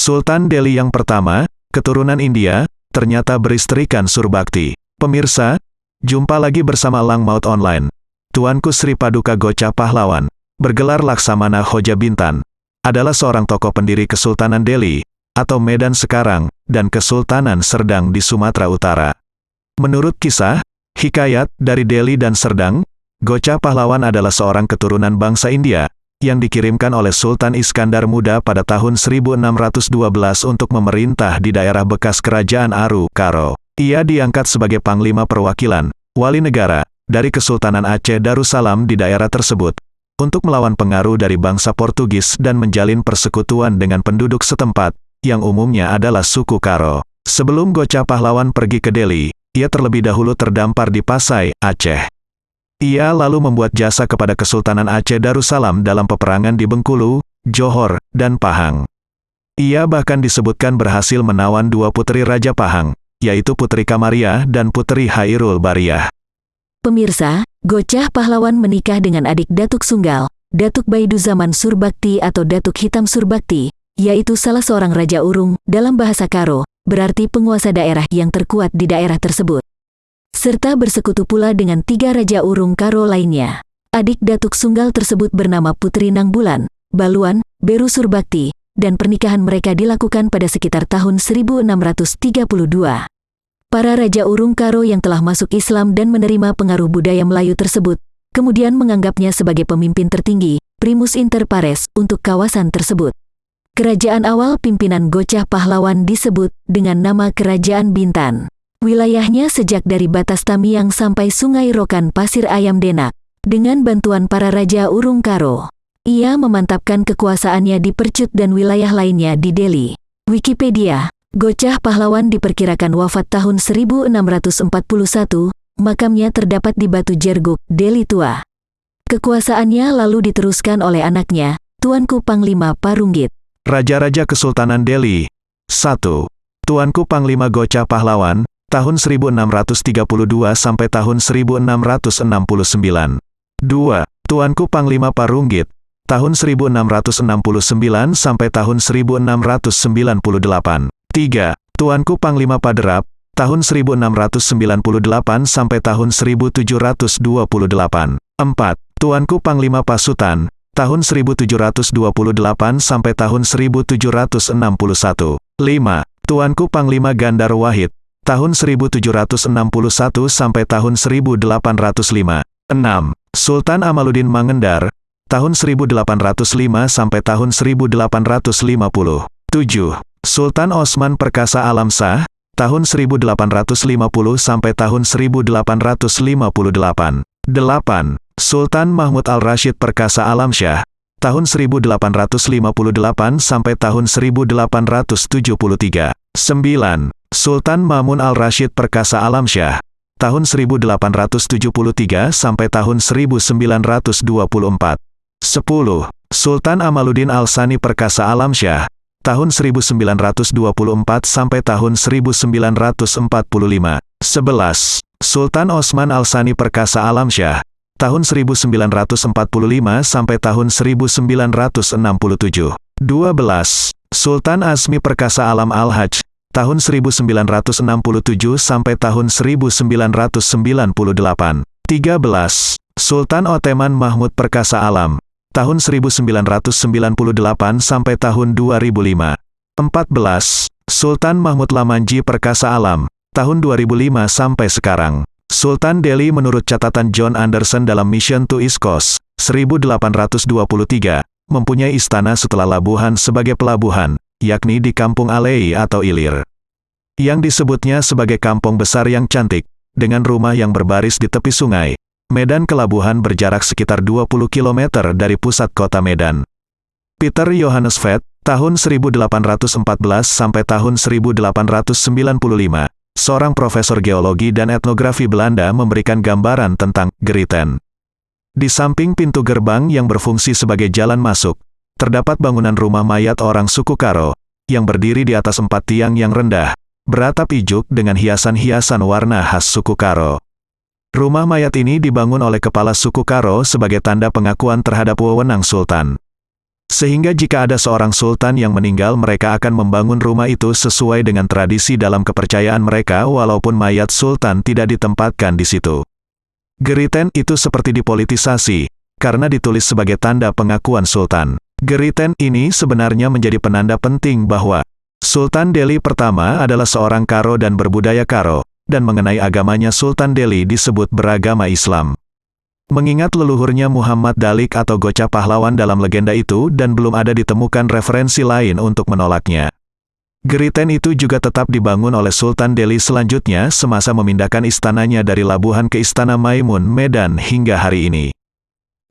Sultan Delhi yang pertama, keturunan India, ternyata beristrikan Surbakti. Pemirsa, jumpa lagi bersama Lang Maut Online. Tuanku Sri Paduka Gocah Pahlawan, bergelar Laksamana Hoja Bintan, adalah seorang tokoh pendiri Kesultanan Delhi, atau Medan sekarang, dan Kesultanan Serdang di Sumatera Utara. Menurut kisah, hikayat dari Delhi dan Serdang, Gocah Pahlawan adalah seorang keturunan bangsa India, yang dikirimkan oleh Sultan Iskandar Muda pada tahun 1612 untuk memerintah di daerah bekas kerajaan Aru, Karo. Ia diangkat sebagai Panglima Perwakilan, Wali Negara, dari Kesultanan Aceh Darussalam di daerah tersebut, untuk melawan pengaruh dari bangsa Portugis dan menjalin persekutuan dengan penduduk setempat, yang umumnya adalah suku Karo. Sebelum Gocah Pahlawan pergi ke Delhi, ia terlebih dahulu terdampar di Pasai, Aceh. Ia lalu membuat jasa kepada Kesultanan Aceh Darussalam dalam peperangan di Bengkulu, Johor, dan Pahang. Ia bahkan disebutkan berhasil menawan dua putri Raja Pahang, yaitu Putri Kamaria dan Putri Hairul Bariah. Pemirsa, Gocah Pahlawan menikah dengan adik Datuk Sunggal, Datuk Baiduzaman Surbakti atau Datuk Hitam Surbakti, yaitu salah seorang Raja Urung, dalam bahasa Karo, berarti penguasa daerah yang terkuat di daerah tersebut. Serta bersekutu pula dengan 3 Raja Urung Karo lainnya. Adik Datuk Sunggal tersebut bernama Putri Nangbulan, Baluan, Beru Surbakti, dan pernikahan mereka dilakukan pada sekitar tahun 1632. Para Raja Urung Karo yang telah masuk Islam dan menerima pengaruh budaya Melayu tersebut, kemudian menganggapnya sebagai pemimpin tertinggi, primus inter pares, untuk kawasan tersebut. Kerajaan awal pimpinan Gocah Pahlawan disebut dengan nama Kerajaan Bintan. Wilayahnya sejak dari batas Tamiang sampai Sungai Rokan Pasir Ayam Denak. Dengan bantuan para Raja Urung Karo, ia memantapkan kekuasaannya di Percut dan wilayah lainnya di Delhi. Wikipedia, Gocah Pahlawan diperkirakan wafat tahun 1641, makamnya terdapat di Batu Jerguk, Delhi Tua. Kekuasaannya lalu diteruskan oleh anaknya, Tuanku Panglima Parunggit. Raja-Raja Kesultanan Delhi. 1. Tuanku Panglima Gocah Pahlawan, tahun 1632 sampai tahun 1669. 2. Tuanku Panglima Parunggit, tahun 1669 sampai tahun 1698. 3. Tuanku Panglima Paderap, tahun 1698 sampai tahun 1728. 4. Tuanku Panglima Pasutan, tahun 1728 sampai tahun 1761. 5. Tuanku Panglima Gandar Wahid, tahun 1761 sampai tahun 1805. 6. Sultan Amaluddin Mangendar, tahun 1805 sampai tahun 1850. 7. Sultan Osman Perkasa Alam Shah, tahun 1850 sampai tahun 1858. 8. Sultan Mahmud Al-Rashid Perkasa Alam Shah, tahun 1858 sampai tahun 1873. 9. Sultan Mamun Al-Rashid Perkasa Alam Shah, tahun 1873 sampai tahun 1924. 10. Sultan Amaluddin Al-Sani Perkasa Alam Shah, tahun 1924 sampai tahun 1945. 11. Sultan Osman Al-Sani Perkasa Alam Shah, tahun 1945 sampai tahun 1967. 12. Sultan Azmi Perkasa Alam Al-Hajj, tahun 1967 sampai tahun 1998. 13. Sultan Oteman Mahmud Perkasa Alam, tahun 1998 sampai tahun 2005. 14. Sultan Mahmud Lamanji Perkasa Alam, tahun 2005 sampai sekarang. Sultan Delhi menurut catatan John Anderson dalam Mission to East Coast, 1823, mempunyai istana setelah Labuhan sebagai pelabuhan, yakni di Kampung Alei atau Ilir, yang disebutnya sebagai kampung besar yang cantik, dengan rumah yang berbaris di tepi sungai. Medan ke Labuhan berjarak sekitar 20 km dari pusat kota Medan. Peter Johannes Vedt, tahun 1814 sampai tahun 1895, seorang profesor geologi dan etnografi Belanda memberikan gambaran tentang Geriten. Di samping pintu gerbang yang berfungsi sebagai jalan masuk, terdapat bangunan rumah mayat orang suku Karo, yang berdiri di atas 4 tiang yang rendah, beratap ijuk dengan hiasan-hiasan warna khas suku Karo. Rumah mayat ini dibangun oleh kepala suku Karo sebagai tanda pengakuan terhadap wewenang Sultan. Sehingga jika ada seorang sultan yang meninggal, mereka akan membangun rumah itu sesuai dengan tradisi dalam kepercayaan mereka walaupun mayat sultan tidak ditempatkan di situ. Geriten itu seperti dipolitisasi, karena ditulis sebagai tanda pengakuan sultan. Geriten ini sebenarnya menjadi penanda penting bahwa Sultan Delhi pertama adalah seorang Karo dan berbudaya Karo, dan mengenai agamanya Sultan Delhi disebut beragama Islam. Mengingat leluhurnya Muhammad Dalik atau Gocah Pahlawan dalam legenda itu dan belum ada ditemukan referensi lain untuk menolaknya. Geriten itu juga tetap dibangun oleh Sultan Delhi selanjutnya semasa memindahkan istananya dari Labuhan ke Istana Maimun, Medan hingga hari ini.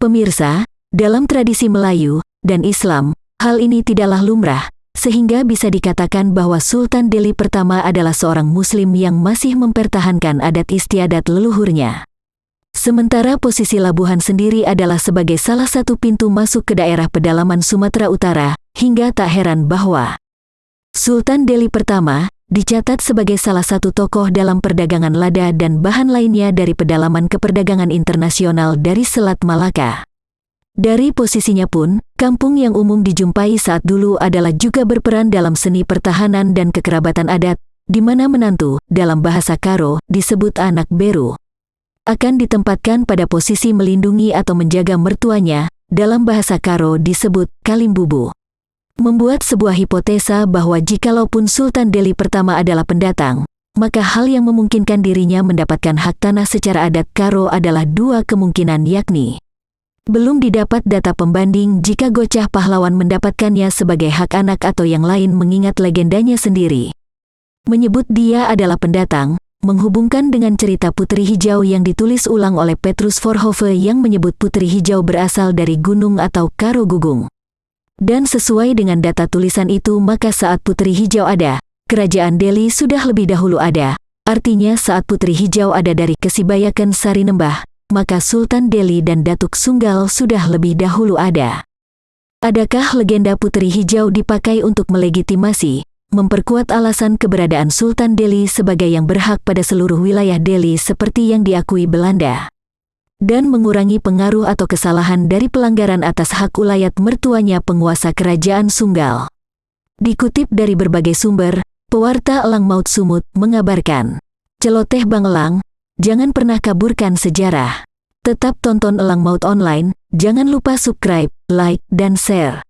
Pemirsa, dalam tradisi Melayu dan Islam, hal ini tidaklah lumrah, sehingga bisa dikatakan bahwa Sultan Delhi pertama adalah seorang Muslim yang masih mempertahankan adat istiadat leluhurnya. Sementara posisi Labuhan sendiri adalah sebagai salah satu pintu masuk ke daerah pedalaman Sumatera Utara, hingga tak heran bahwa Sultan Delhi pertama dicatat sebagai salah satu tokoh dalam perdagangan lada dan bahan lainnya dari pedalaman ke perdagangan internasional dari Selat Malaka. Dari posisinya pun, kampung yang umum dijumpai saat dulu adalah juga berperan dalam seni pertahanan dan kekerabatan adat, di mana menantu, dalam bahasa Karo, disebut anak beru, akan ditempatkan pada posisi melindungi atau menjaga mertuanya, dalam bahasa Karo disebut kalimbubu. Membuat sebuah hipotesa bahwa jikalaupun Sultan Delhi pertama adalah pendatang, maka hal yang memungkinkan dirinya mendapatkan hak tanah secara adat Karo adalah dua kemungkinan, yakni belum didapat data pembanding jika Gocah Pahlawan mendapatkannya sebagai hak anak atau yang lain mengingat legendanya sendiri menyebut dia adalah pendatang, menghubungkan dengan cerita Putri Hijau yang ditulis ulang oleh Petrus Voorhoeve yang menyebut Putri Hijau berasal dari gunung atau Karo Gugung. Dan sesuai dengan data tulisan itu, maka saat Putri Hijau ada, Kerajaan Delhi sudah lebih dahulu ada. Artinya saat Putri Hijau ada dari Kesibayakan Sarinembah, maka Sultan Delhi dan Datuk Sunggal sudah lebih dahulu ada. Adakah legenda Putri Hijau dipakai untuk melegitimasi, memperkuat alasan keberadaan Sultan Delhi sebagai yang berhak pada seluruh wilayah Delhi seperti yang diakui Belanda, dan mengurangi pengaruh atau kesalahan dari pelanggaran atas hak ulayat mertuanya penguasa Kerajaan Sunggal? Dikutip dari berbagai sumber, pewarta Elang Maut Sumut mengabarkan, celoteh Bang Elang, jangan pernah kaburkan sejarah. Tetap tonton Elang Maut Online, jangan lupa subscribe, like, dan share.